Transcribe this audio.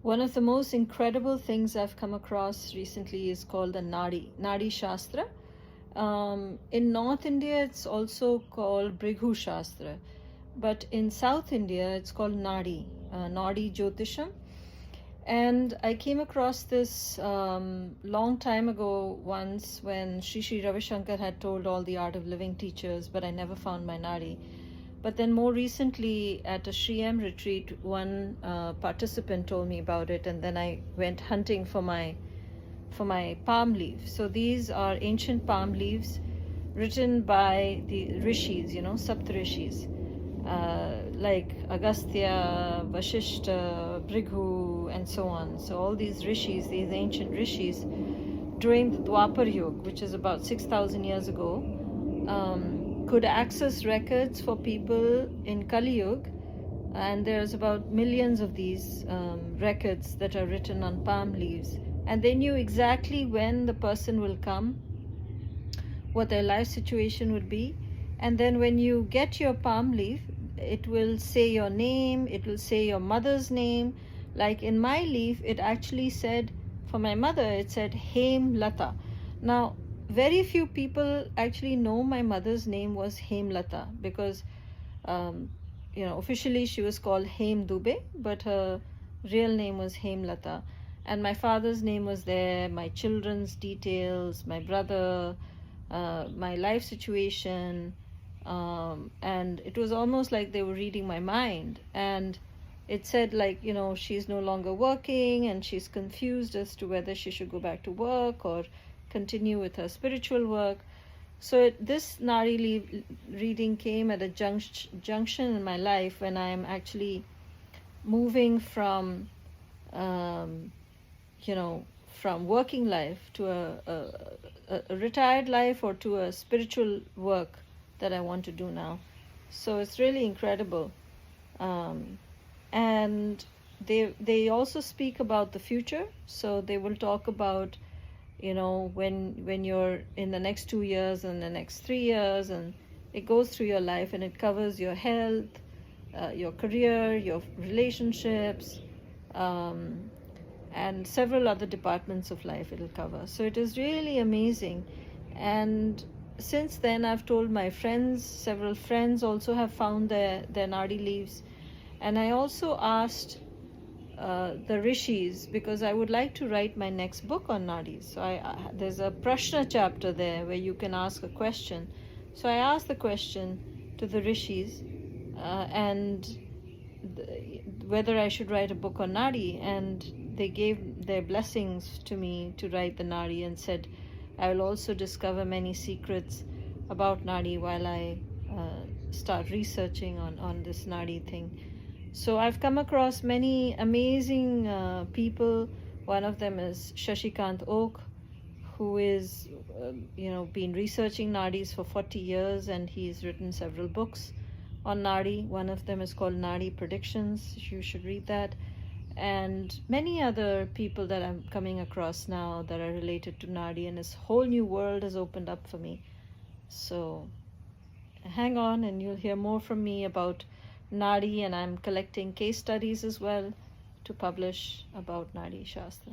One of the most incredible things I've come across recently is called the Nadi Shastra. In North India, it's also called Brighu Shastra, but in South India, it's called Naadi Jyotisham. And I came across this long time ago once when Sri Ravi Shankar had told all the Art of Living teachers, but I never found my Nadi. But then more recently at a Sri M retreat, one participant told me about it, and then I went hunting for my palm leaf. So these are ancient palm leaves written by the Rishis, Sapt Rishis, like Agastya, Vashishta, Brighu, and so on. So all these Rishis, these ancient Rishis, during the Dwapar Yuga, which is about 6,000 years ago, could access records for people in Kali Yuga, and there's about millions of these records that are written on palm leaves, and they knew exactly when the person will come, what their life situation would be, and then when you get your palm leaf, it will say your name, it will say your mother's name. Like in my leaf, it actually said, for my mother, it said Hem Lata. Now, very few people actually know my mother's name was Hemlata because, officially she was called Hem Dubey, but her real name was Hemlata. And my father's name was there, my children's details, my brother, my life situation, and it was almost like they were reading my mind. And it said, like, she's no longer working and she's confused as to whether she should go back to work or continue with her spiritual work. So this Nadi reading came at a junction in my life when I am actually moving from, from working life to a retired life or to a spiritual work that I want to do now. So it's really incredible. And they also speak about the future. So they will talk about when you're in the next 2 years and the next 3 years, and it goes through your life and it covers your health, your career, your relationships, and several other departments of life it'll cover. So it is really amazing. And since then I've told my friends, several friends also have found their Nadi leaves, and I also asked the Rishis, because I would like to write my next book on Nadis. So there's a Prashna chapter there where you can ask a question. So I asked the question to the Rishis whether I should write a book on Nadi, and they gave their blessings to me to write the Nadi and said I will also discover many secrets about Nadi while I start researching on this Nadi thing. So I've come across many amazing people. One of them is Shashikant Oak, who is, been researching Nadis for 40 years, and he's written several books on Nadi. One of them is called Nadi Predictions. You should read that. And many other people that I'm coming across now that are related to Nadi, and this whole new world has opened up for me. So hang on and you'll hear more from me about Nadi, and I'm collecting case studies as well to publish about Nadi Shastra.